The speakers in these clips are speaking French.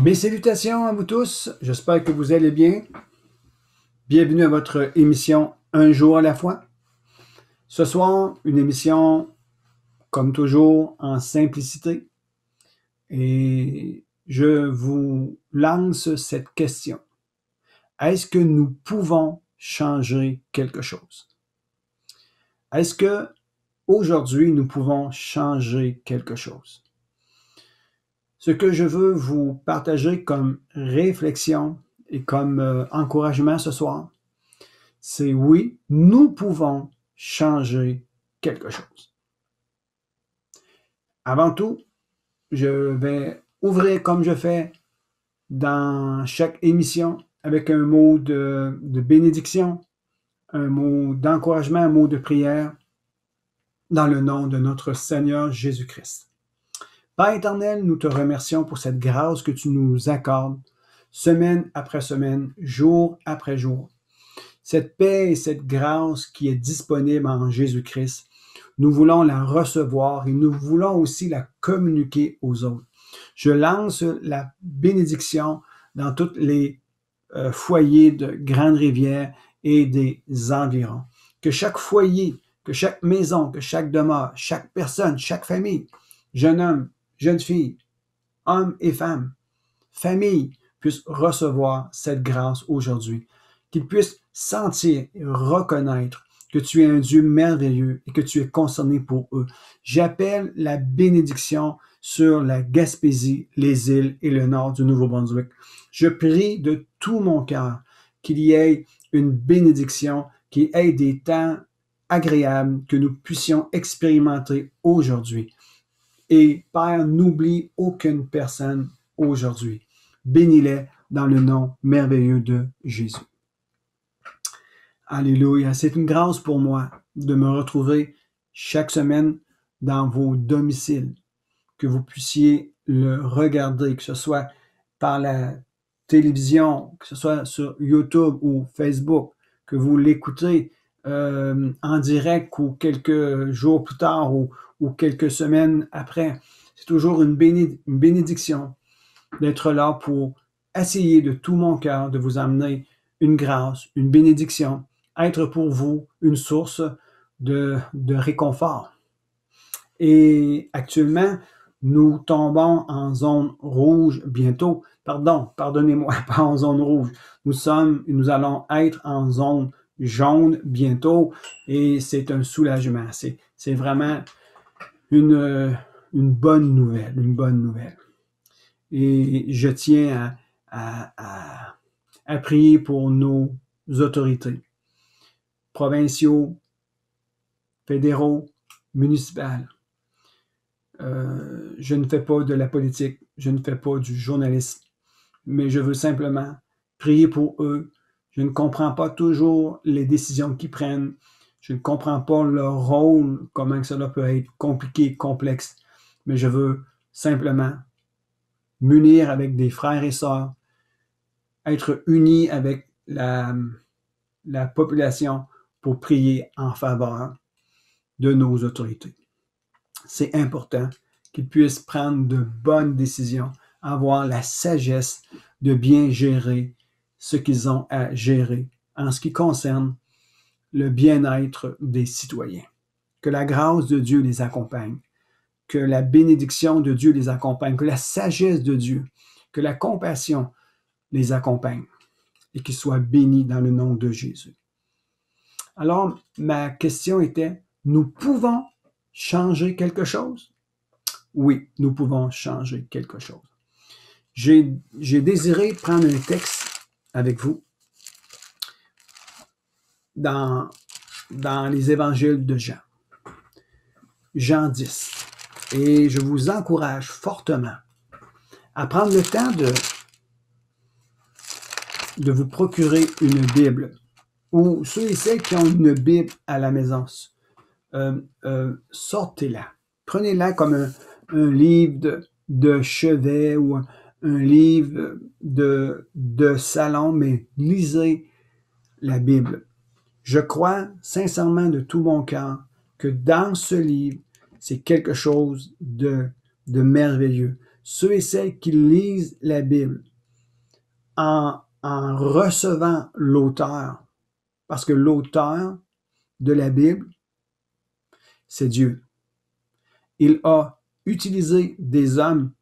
Mes salutations à vous tous, j'espère que vous allez bien. Bienvenue à votre émission Un jour à la fois. Ce soir, une émission, comme toujours, en simplicité. Et je vous lance cette question. Est-ce que nous pouvons changer quelque chose? Est-ce que aujourd'hui nous pouvons changer quelque chose? Ce que je veux vous partager comme réflexion et comme encouragement ce soir, c'est oui, nous pouvons changer quelque chose. Avant tout, je vais ouvrir comme je fais dans chaque émission avec un mot de bénédiction, un mot d'encouragement, un mot de prière dans le nom de notre Seigneur Jésus-Christ. Père éternel, nous te remercions pour cette grâce que tu nous accordes semaine après semaine, jour après jour. Cette paix et cette grâce qui est disponible en Jésus-Christ, nous voulons la recevoir et nous voulons aussi la communiquer aux autres. Je lance la bénédiction dans tous les foyers de Grande-Rivière et des environs. Que chaque foyer, que chaque maison, que chaque demeure, chaque personne, chaque famille, jeune homme, jeune fille, hommes et femmes, famille, puissent recevoir cette grâce aujourd'hui. Qu'ils puissent sentir et reconnaître que tu es un Dieu merveilleux et que tu es concerné pour eux. J'appelle la bénédiction sur la Gaspésie, les îles et le nord du Nouveau-Brunswick. Je prie de tout mon cœur qu'il y ait une bénédiction, qu'il y ait des temps agréables que nous puissions expérimenter aujourd'hui. Et Père, n'oublie aucune personne aujourd'hui. Bénis-les dans le nom merveilleux de Jésus. Alléluia. C'est une grâce pour moi de me retrouver chaque semaine dans vos domiciles, que vous puissiez le regarder, que ce soit par la télévision, que ce soit sur YouTube ou Facebook, que vous l'écoutez en direct ou quelques jours plus tard ou quelques semaines après. C'est toujours une bénédiction d'être là pour essayer de tout mon cœur de vous amener une grâce, une bénédiction, être pour vous une source de réconfort. Et actuellement, nous tombons en zone rouge bientôt. Pardonnez-moi, pas en zone rouge. Nous allons être en zone jaune bientôt et c'est un soulagement. C'est vraiment une bonne nouvelle, une bonne nouvelle. Et je tiens à prier pour nos autorités, provinciaux, fédéraux, municipales. Je ne fais pas de la politique, je ne fais pas du journalisme, mais je veux simplement prier pour eux. Je ne comprends pas toujours les décisions qu'ils prennent. Je ne comprends pas leur rôle, comment cela peut être compliqué, complexe, mais je veux simplement m'unir avec des frères et sœurs, être unis avec la population pour prier en faveur de nos autorités. C'est important qu'ils puissent prendre de bonnes décisions, avoir la sagesse de bien gérer ce qu'ils ont à gérer en ce qui concerne le bien-être des citoyens. Que la grâce de Dieu les accompagne, que la bénédiction de Dieu les accompagne, que la sagesse de Dieu, que la compassion les accompagne et qu'ils soient bénis dans le nom de Jésus. Alors, ma question était, nous pouvons changer quelque chose? Oui, nous pouvons changer quelque chose. J'ai désiré prendre un texte avec vous dans les évangiles de Jean. Jean 10. Et je vous encourage fortement à prendre le temps de vous procurer une Bible, ou ceux et celles qui ont une Bible à la maison, sortez-la. Prenez-la comme un livre de chevet ou un livre de salon, mais lisez la Bible. Je crois sincèrement de tout mon cœur que dans ce livre, c'est quelque chose de merveilleux. ceux et celles qui lisent la Bible en recevant l'auteur, parce que l'auteur de la Bible, c'est Dieu. Il a utilisé des hommes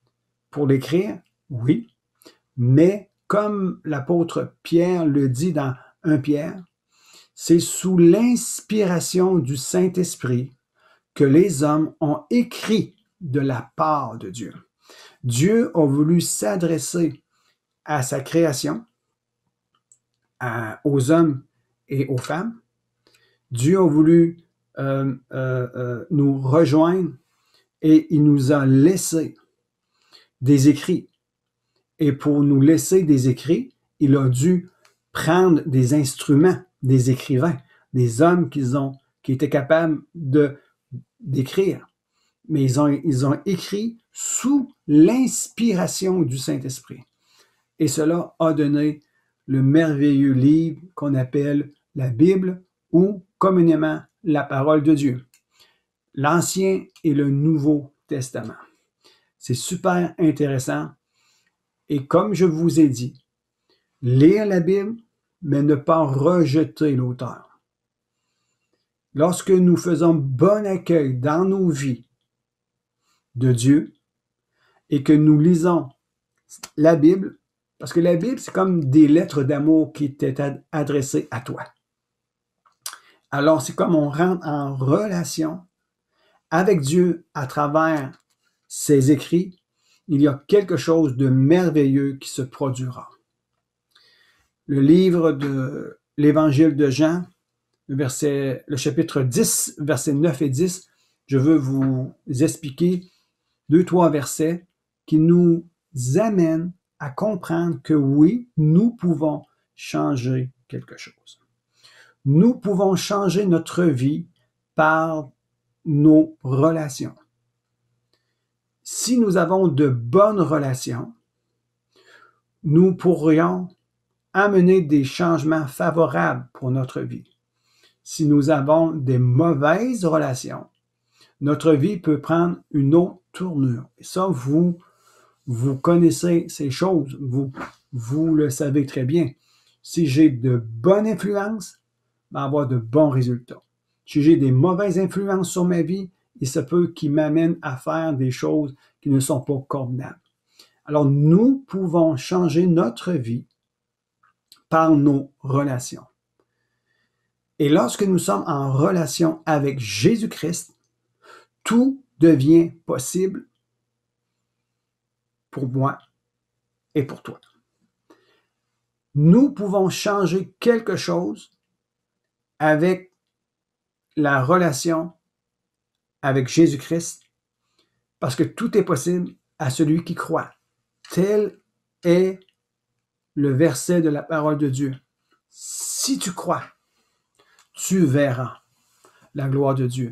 pour l'écrire, oui, mais comme l'apôtre Pierre le dit dans 1 Pierre, c'est sous l'inspiration du Saint-Esprit que les hommes ont écrit de la part de Dieu. Dieu a voulu s'adresser à sa création, aux hommes et aux femmes. Dieu a voulu nous rejoindre et il nous a laissé des écrits. Et pour nous laisser des écrits, il a dû prendre des instruments, des écrivains, des hommes qui étaient capables d'écrire. Mais ils ont écrit sous l'inspiration du Saint-Esprit. Et cela a donné le merveilleux livre qu'on appelle la Bible ou communément la parole de Dieu. L'Ancien et le Nouveau Testament. C'est super intéressant. Et comme je vous ai dit, lire la Bible, mais ne pas rejeter l'auteur. Lorsque nous faisons bon accueil dans nos vies de Dieu et que nous lisons la Bible, parce que la Bible, c'est comme des lettres d'amour qui étaient adressées à toi. Alors, c'est comme on rentre en relation avec Dieu à travers ses écrits, il y a quelque chose de merveilleux qui se produira. Le livre de l'Évangile de Jean, le chapitre 10, versets 9 et 10, je veux vous expliquer 2-3 versets qui nous amènent à comprendre que oui, nous pouvons changer quelque chose. Nous pouvons changer notre vie par nos relations. Si nous avons de bonnes relations, nous pourrions amener des changements favorables pour notre vie. Si nous avons des mauvaises relations, notre vie peut prendre une autre tournure. Et ça, vous connaissez ces choses, vous le savez très bien. Si j'ai de bonnes influences, je vais avoir de bons résultats. Si j'ai des mauvaises influences sur ma vie, il se peut qu'ils m'amènent à faire des choses qui ne sont pas convenables. Alors, nous pouvons changer notre vie par nos relations. Et lorsque nous sommes en relation avec Jésus-Christ, tout devient possible pour moi et pour toi. Nous pouvons changer quelque chose avec la relation avec Jésus-Christ parce que tout est possible à celui qui croit. Tel est le verset de la parole de Dieu. Si tu crois, tu verras la gloire de Dieu.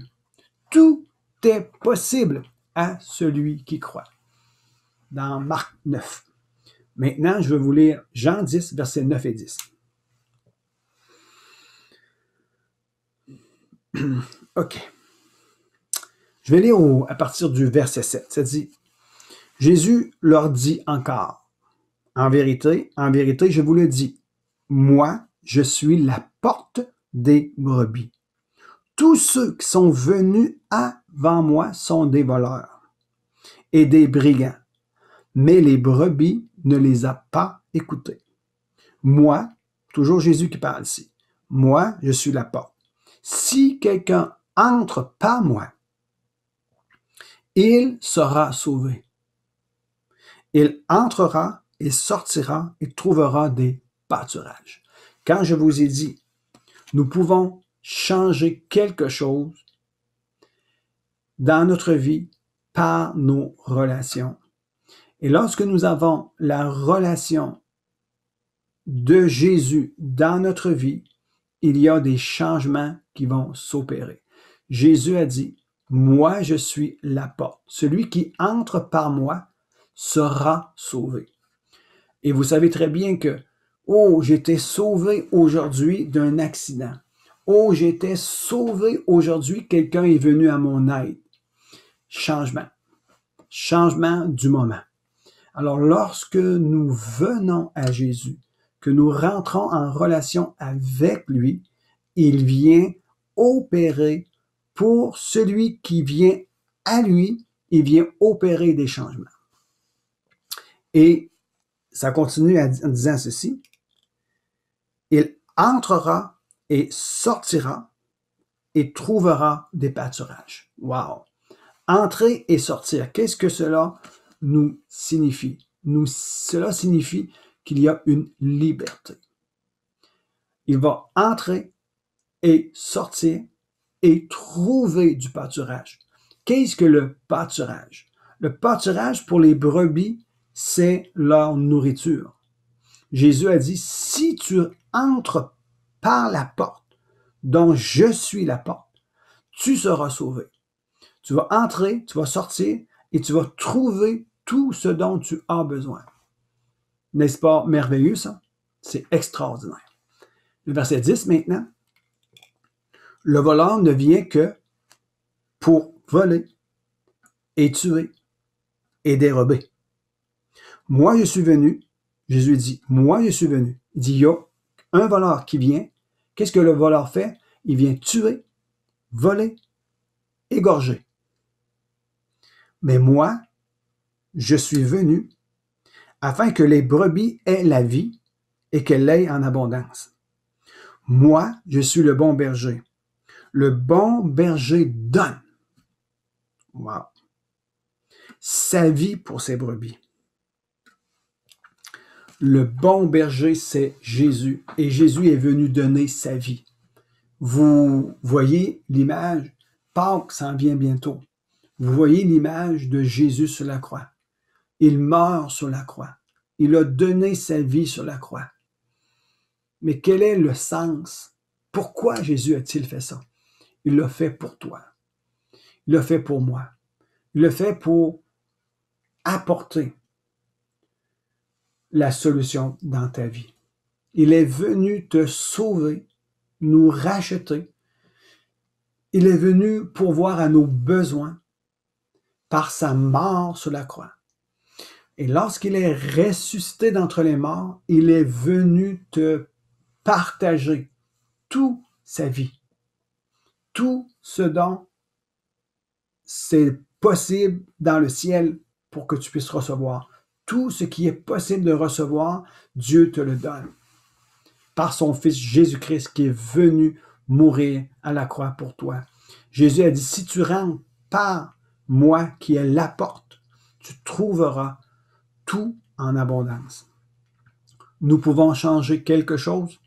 Tout est possible à celui qui croit. Dans Marc 9. Maintenant, je vais vous lire Jean 10, versets 9 et 10. OK. Je vais lire à partir du verset 7. Ça dit, Jésus leur dit encore, en vérité, je vous le dis, moi, je suis la porte des brebis. Tous ceux qui sont venus avant moi sont des voleurs et des brigands, mais les brebis ne les a pas écoutés. Moi, toujours Jésus qui parle ici, moi, je suis la porte. Si quelqu'un entre par moi, il sera sauvé. Il entrera et sortira et trouvera des pâturages. Quand je vous ai dit, nous pouvons changer quelque chose dans notre vie par nos relations. Et lorsque nous avons la relation de Jésus dans notre vie, il y a des changements qui vont s'opérer. Jésus a dit, moi je suis la porte. Celui qui entre par moi sera sauvé. Et vous savez très bien que, oh, j'étais sauvé aujourd'hui d'un accident. Oh, j'étais sauvé aujourd'hui, quelqu'un est venu à mon aide. Changement. Changement du moment. Alors, lorsque nous venons à Jésus, que nous rentrons en relation avec lui, il vient opérer pour celui qui vient à lui, il vient opérer des changements. Et ça continue en disant ceci. Il entrera et sortira et trouvera des pâturages. Wow! Entrer et sortir. Qu'est-ce que cela nous signifie? Cela signifie qu'il y a une liberté. Il va entrer et sortir et trouver du pâturage. Qu'est-ce que le pâturage? Le pâturage pour les brebis, c'est leur nourriture. Jésus a dit, si tu entres par la porte, dont je suis la porte, tu seras sauvé. Tu vas entrer, tu vas sortir et tu vas trouver tout ce dont tu as besoin. N'est-ce pas merveilleux ça? C'est extraordinaire. Le verset 10 maintenant. Le voleur ne vient que pour voler et tuer et dérober. Moi, je suis venu, Jésus dit, moi, je suis venu. Il dit, il y a un voleur qui vient. Qu'est-ce que le voleur fait? Il vient tuer, voler, égorger. Mais moi, je suis venu afin que les brebis aient la vie et qu'elles l'aient en abondance. Moi, je suis le bon berger. Le bon berger donne. Wow. Sa vie pour ses brebis. Le bon berger, c'est Jésus. Et Jésus est venu donner sa vie. Vous voyez l'image, Pâques s'en vient bientôt. Vous voyez l'image de Jésus sur la croix. Il meurt sur la croix. Il a donné sa vie sur la croix. Mais quel est le sens? Pourquoi Jésus a-t-il fait ça? Il l'a fait pour toi. Il l'a fait pour moi. Il l'a fait pour apporter la solution dans ta vie. Il est venu te sauver, nous racheter. Il est venu pourvoir à nos besoins par sa mort sur la croix. Et lorsqu'il est ressuscité d'entre les morts, il est venu te partager toute sa vie. Tout ce dont c'est possible dans le ciel pour que tu puisses recevoir. Tout ce qui est possible de recevoir, Dieu te le donne. Par son Fils Jésus-Christ qui est venu mourir à la croix pour toi. Jésus a dit, si tu rentres par moi qui est la porte, tu trouveras tout en abondance. Nous pouvons changer quelque chose?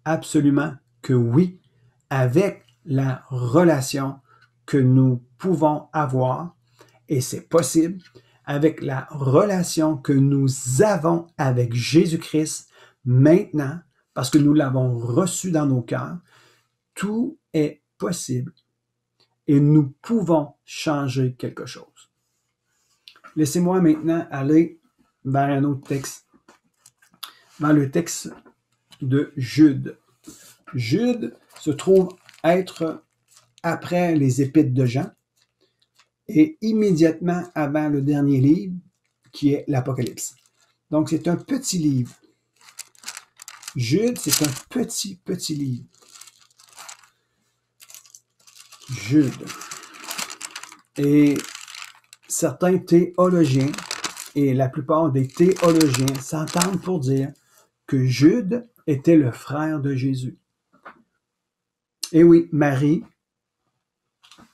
Absolument que oui, avec la relation que nous pouvons avoir, et c'est possible, avec la relation que nous avons avec Jésus-Christ maintenant, parce que nous l'avons reçu dans nos cœurs, tout est possible et nous pouvons changer quelque chose. Laissez-moi maintenant aller vers un autre texte, dans le texte de Jude. Jude se trouve être après les Épîtres de Jean et immédiatement avant le dernier livre qui est l'Apocalypse. Donc c'est un petit livre. Jude, c'est un petit livre. Jude. Et certains théologiens et la plupart des théologiens s'entendent pour dire que Jude était le frère de Jésus. Et oui, Marie,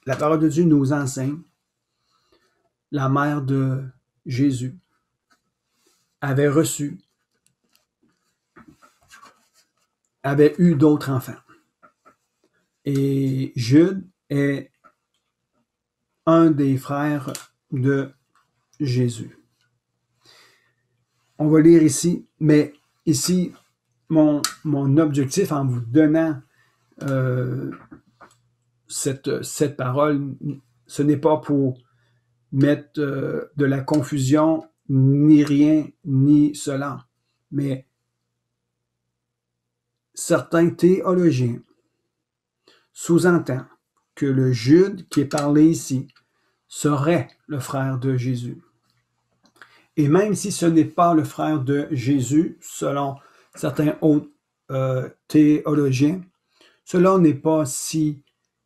la parole de Dieu nous enseigne, la mère de Jésus, avait eu d'autres enfants. Et Jude est un des frères de Jésus. On va lire ici, mais ici, mon objectif en vous donnant cette parole, ce n'est pas pour mettre de la confusion, ni rien, ni cela. Mais certains théologiens sous-entendent que le Jude qui est parlé ici serait le frère de Jésus. Et même si ce n'est pas le frère de Jésus, selon certains autres théologiens, cela n'est pas si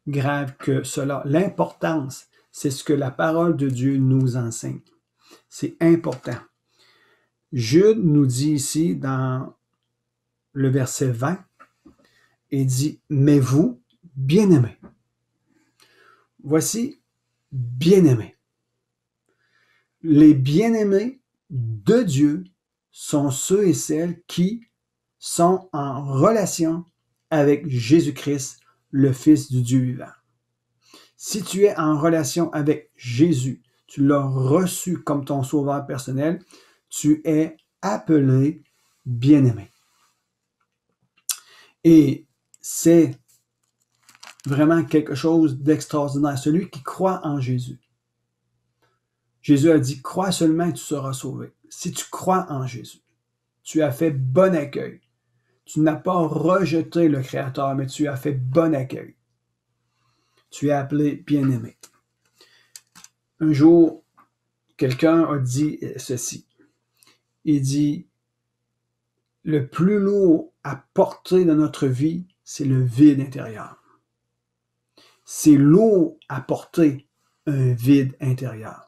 grave que cela. L'importance, c'est ce que la parole de Dieu nous enseigne. C'est important. Jude nous dit ici dans le verset 20, il dit « Mais vous, bien-aimés, voici bien-aimés. » Les bien-aimés de Dieu sont ceux et celles qui sont en relation avec Jésus-Christ, le Fils du Dieu vivant. Si tu es en relation avec Jésus, tu l'as reçu comme ton sauveur personnel, tu es appelé bien-aimé. Et c'est vraiment quelque chose d'extraordinaire. Celui qui croit en Jésus. Jésus a dit, crois seulement et tu seras sauvé. Si tu crois en Jésus, tu as fait bon accueil. Tu n'as pas rejeté le Créateur, mais tu as fait bon accueil. Tu es appelé bien-aimé. Un jour, quelqu'un a dit ceci. Il dit, le plus lourd à porter dans notre vie, c'est le vide intérieur. C'est lourd à porter un vide intérieur.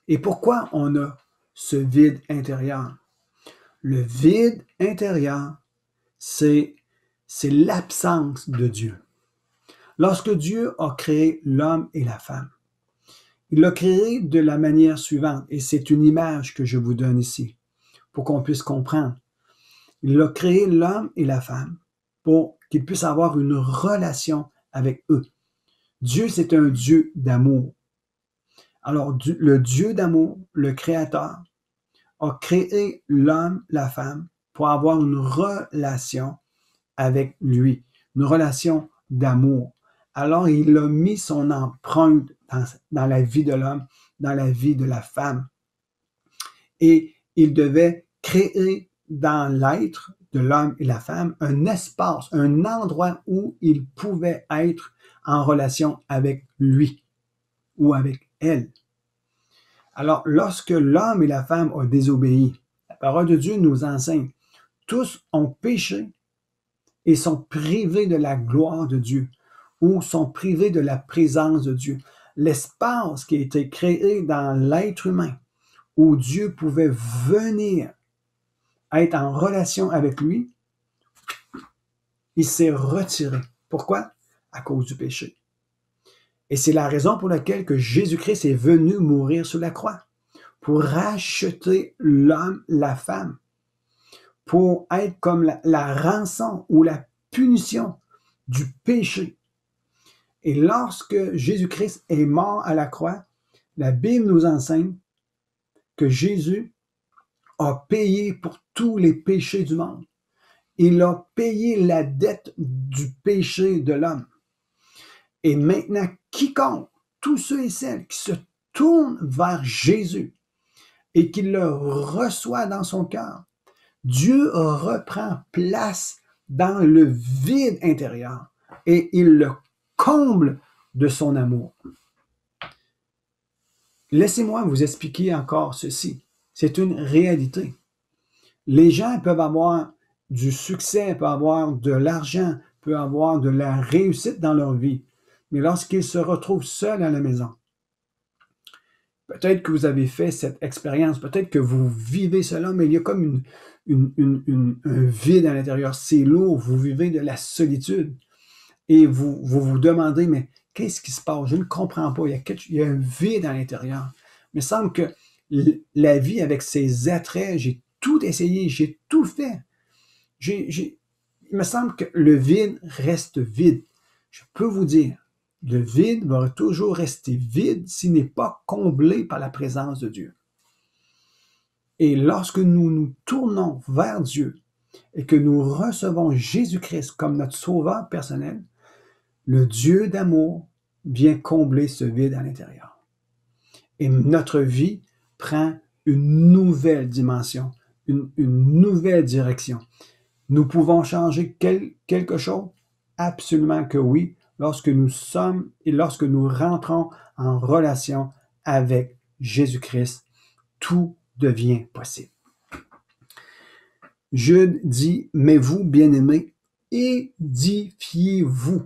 Et pourquoi on a ce vide intérieur? Le vide intérieur, c'est l'absence de Dieu. Lorsque Dieu a créé l'homme et la femme, il l'a créé de la manière suivante, et c'est une image que je vous donne ici, pour qu'on puisse comprendre. Il a créé l'homme et la femme pour qu'ils puissent avoir une relation avec eux. Dieu, c'est un Dieu d'amour. Alors, le Dieu d'amour, le Créateur, a créé l'homme, la femme, pour avoir une relation avec lui, une relation d'amour. Alors, il a mis son empreinte dans la vie de l'homme, dans la vie de la femme. Et il devait créer dans l'être de l'homme et la femme un espace, un endroit où ils pouvaient être en relation avec lui ou avec elle. Alors, lorsque l'homme et la femme ont désobéi, la parole de Dieu nous enseigne, tous ont péché et sont privés de la gloire de Dieu ou sont privés de la présence de Dieu. L'espace qui a été créé dans l'être humain où Dieu pouvait venir être en relation avec lui, il s'est retiré. Pourquoi? À cause du péché. Et c'est la raison pour laquelle que Jésus-Christ est venu mourir sur la croix, pour racheter l'homme, la femme, pour être comme la rançon ou la punition du péché. Et lorsque Jésus-Christ est mort à la croix, la Bible nous enseigne que Jésus a payé pour tous les péchés du monde. Il a payé la dette du péché de l'homme. Et maintenant, quiconque, tous ceux et celles qui se tournent vers Jésus et qui le reçoit dans son cœur, Dieu reprend place dans le vide intérieur et il le comble de son amour. Laissez-moi vous expliquer encore ceci. C'est une réalité. Les gens peuvent avoir du succès, peuvent avoir de l'argent, peuvent avoir de la réussite dans leur vie. Mais lorsqu'ils se retrouvent seuls à la maison, peut-être que vous avez fait cette expérience, peut-être que vous vivez cela, mais il y a comme un vide à l'intérieur. C'est lourd, vous vivez de la solitude. Et vous demandez, mais qu'est-ce qui se passe? Je ne comprends pas. Il y a un vide à l'intérieur. Mais il semble que la vie avec ses attraits, j'ai tout essayé, j'ai tout fait. Il me semble que le vide reste vide. Je peux vous dire, le vide va toujours rester vide s'il n'est pas comblé par la présence de Dieu. Et lorsque nous nous tournons vers Dieu et que nous recevons Jésus-Christ comme notre sauveur personnel, le Dieu d'amour vient combler ce vide à l'intérieur. Et notre vie prend une nouvelle dimension, une nouvelle direction. Nous pouvons changer quelque chose? Absolument que oui, lorsque nous sommes et lorsque nous rentrons en relation avec Jésus-Christ, tout devient possible. Jude dit, mais vous, bien-aimés, édifiez-vous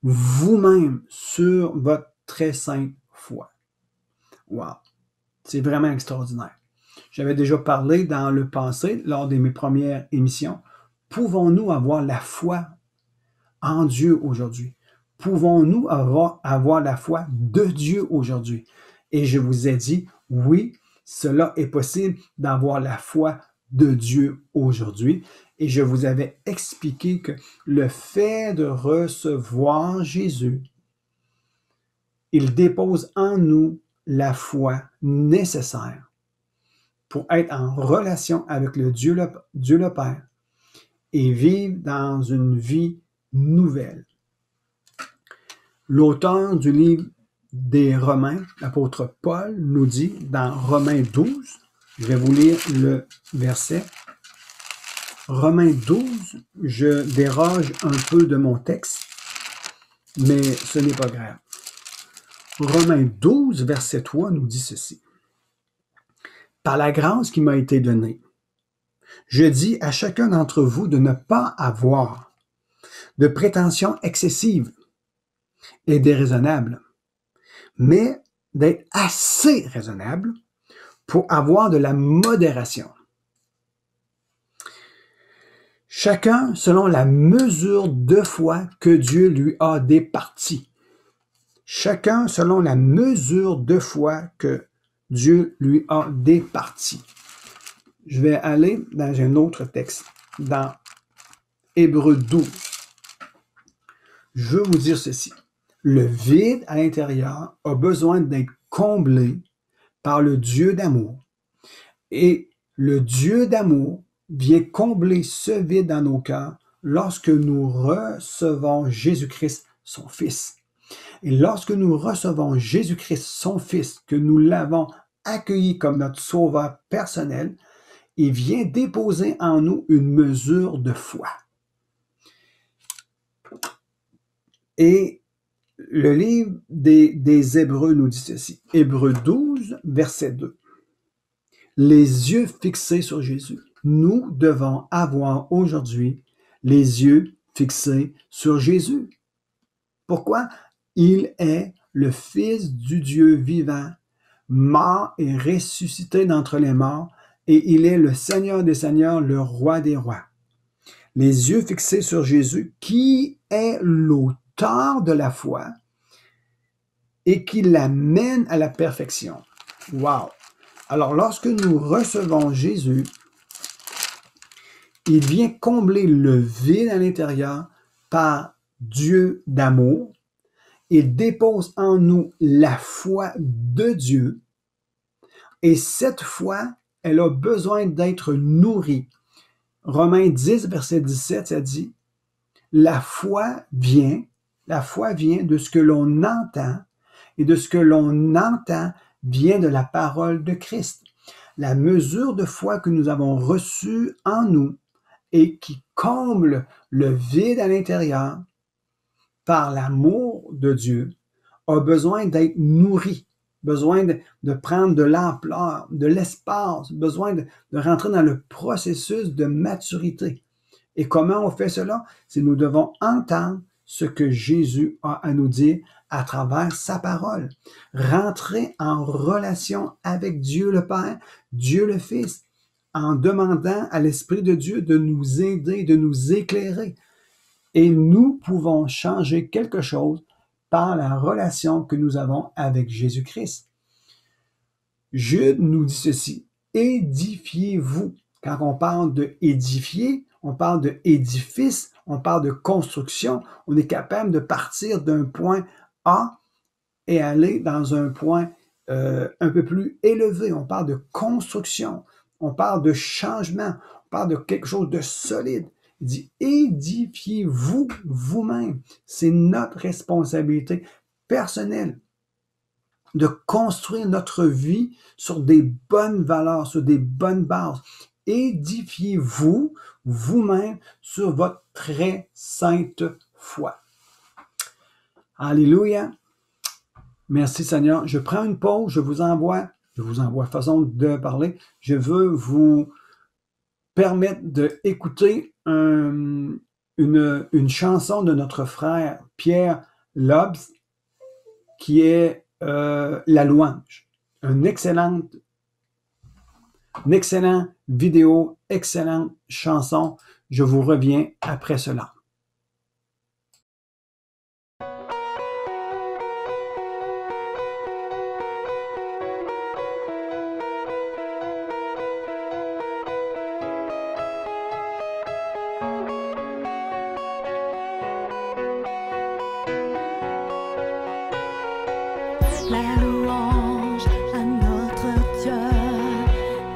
vous-même sur votre très sainte foi. Wow! C'est vraiment extraordinaire. J'avais déjà parlé dans le passé, lors de mes premières émissions, pouvons-nous avoir la foi en Dieu aujourd'hui? Pouvons-nous avoir la foi de Dieu aujourd'hui? Et je vous ai dit, oui, cela est possible d'avoir la foi de Dieu aujourd'hui. Et je vous avais expliqué que le fait de recevoir Jésus, il dépose en nous la foi nécessaire pour être en relation avec Dieu le Père et vivre dans une vie nouvelle. L'auteur du livre des Romains, l'apôtre Paul, nous dit dans Romains 12, je vais vous lire le verset. Romains 12, je déroge un peu de mon texte, mais ce n'est pas grave. Romains 12, verset 3 nous dit ceci. Par la grâce qui m'a été donnée, je dis à chacun d'entre vous de ne pas avoir de prétentions excessives et déraisonnables, mais d'être assez raisonnable pour avoir de la modération. Chacun selon la mesure de foi que Dieu lui a départie. Chacun selon la mesure de foi que Dieu lui a départie. Je vais aller dans un autre texte, dans Hébreux 12. Je veux vous dire ceci. Le vide à l'intérieur a besoin d'être comblé par le Dieu d'amour. Et le Dieu d'amour vient combler ce vide dans nos cœurs lorsque nous recevons Jésus-Christ, son Fils. Et lorsque nous recevons Jésus-Christ, son Fils, que nous l'avons accueilli comme notre sauveur personnel, il vient déposer en nous une mesure de foi. Et le livre des Hébreux nous dit ceci. Hébreux 12, verset 2. Les yeux fixés sur Jésus. Nous devons avoir aujourd'hui les yeux fixés sur Jésus. Pourquoi? Il est le Fils du Dieu vivant, mort et ressuscité d'entre les morts, et il est le Seigneur des Seigneurs, le Roi des Rois. Les yeux fixés sur Jésus, qui est l'auteur de la foi et qui l'amène à la perfection. Wow! Alors, lorsque nous recevons Jésus, il vient combler le vide à l'intérieur par Dieu d'amour. Il dépose en nous la foi de Dieu. Et cette foi, elle a besoin d'être nourrie. Romains 10, verset 17, ça dit, la foi vient de ce que l'on entend, et de ce que l'on entend vient de la parole de Christ. La mesure de foi que nous avons reçue en nous et qui comble le vide à l'intérieur par l'amour de Dieu a besoin d'être nourrie, besoin de prendre de l'ampleur, de l'espace, besoin de rentrer dans le processus de maturité. Et comment on fait cela? C'est nous devons entendre ce que Jésus a à nous dire à travers sa parole. Rentrer en relation avec Dieu le Père, Dieu le Fils, en demandant à l'Esprit de Dieu de nous aider, de nous éclairer. Et nous pouvons changer quelque chose par la relation que nous avons avec Jésus-Christ. Jude nous dit ceci, édifiez-vous. Quand on parle de édifier, on parle de édifice, on parle de construction. On est capable de partir d'un point A et aller dans un point un peu plus élevé. On parle de construction, on parle de changement, on parle de quelque chose de solide. Il dit, édifiez-vous vous-même. C'est notre responsabilité personnelle de construire notre vie sur des bonnes valeurs, sur des bonnes bases. Édifiez-vous vous-même sur votre très sainte foi. Alléluia. Merci Seigneur. Je prends une pause, je vous envoie je vous envoie façon de parler. Je veux vous permettre d'écouter une chanson de notre frère Pierre Lobbs qui est La Louange. Une excellente vidéo, excellente chanson. Je vous reviens après cela. La louange à notre Dieu,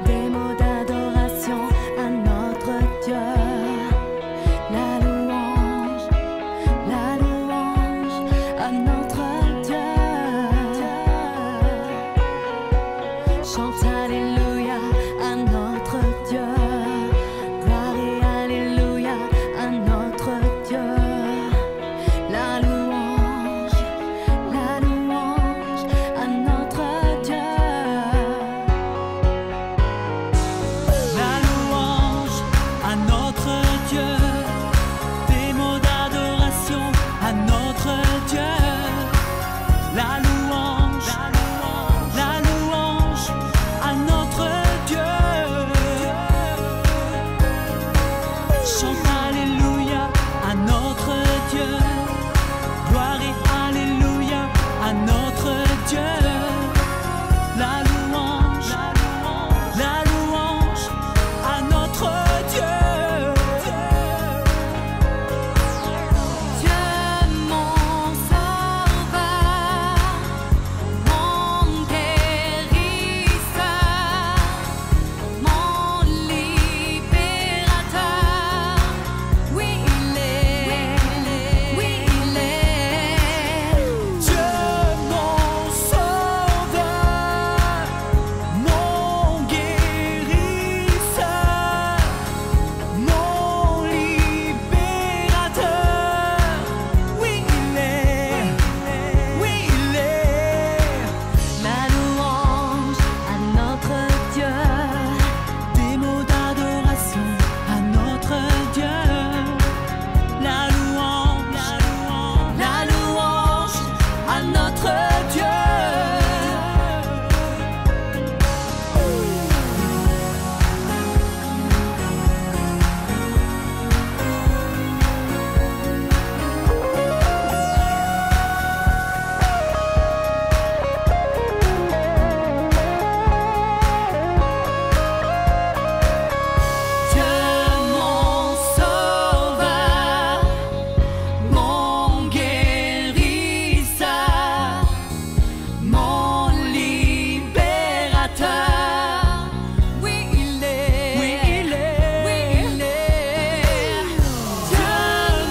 des mots d'adoration à notre Dieu. La louange à notre Dieu. Chante Alléluia à notre Dieu. Gloire et Alléluia à notre Dieu. La louange à notre Dieu. La louange à notre Dieu, des mots d'adoration à notre Dieu. La louange à notre Dieu. Chante Alléluia à notre Dieu. Gloire et Alléluia à notre Dieu. La louange à notre Dieu. Dieu mon sauveur, mon guérisseur, mon libérateur. Oui, il est. Dieu mon sauveur, mon guérisseur, mon libérateur. Oui, il est. La louange à notre Dieu. Des mots d'adoration à notre Dieu. La louange à notre Dieu. Dieu mon sauveur, mon guérisseur, mon libérateur. Oui, il est. Dieu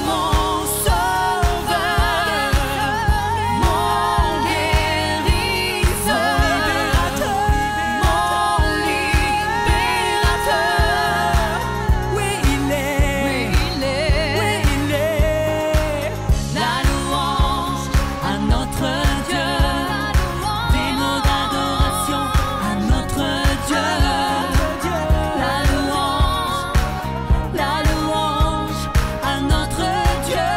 mon sauveur, mon guérisseur, mon libérateur. Oui, il est. La louange à notre Dieu. Des mots d'adoration à notre Dieu. La louange à notre Dieu.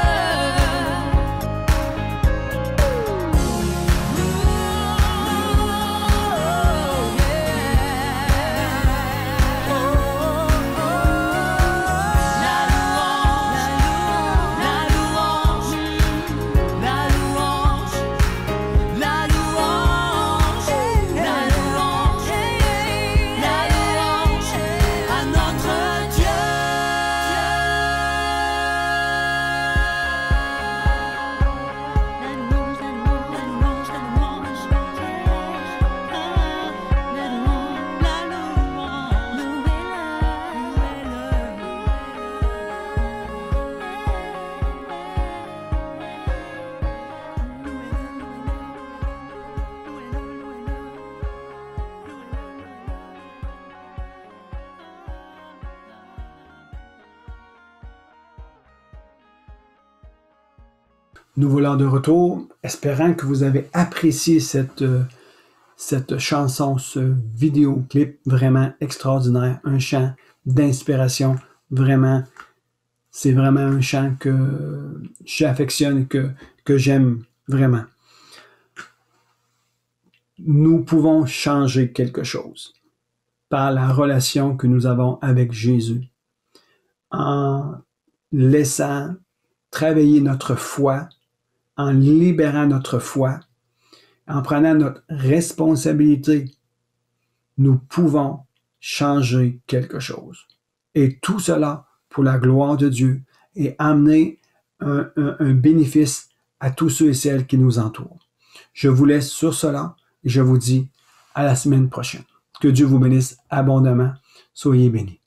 À notre Dieu. Nous voilà de retour, espérant que vous avez apprécié cette cette chanson, ce vidéoclip vraiment extraordinaire, un chant d'inspiration, vraiment, c'est vraiment un chant que j'affectionne et que j'aime vraiment. Nous pouvons changer quelque chose par la relation que nous avons avec Jésus, en laissant travailler notre foi, en libérant notre foi, en prenant notre responsabilité, nous pouvons changer quelque chose. Et tout cela pour la gloire de Dieu et amener un bénéfice à tous ceux et celles qui nous entourent. Je vous laisse sur cela et je vous dis à la semaine prochaine. Que Dieu vous bénisse abondamment. Soyez bénis.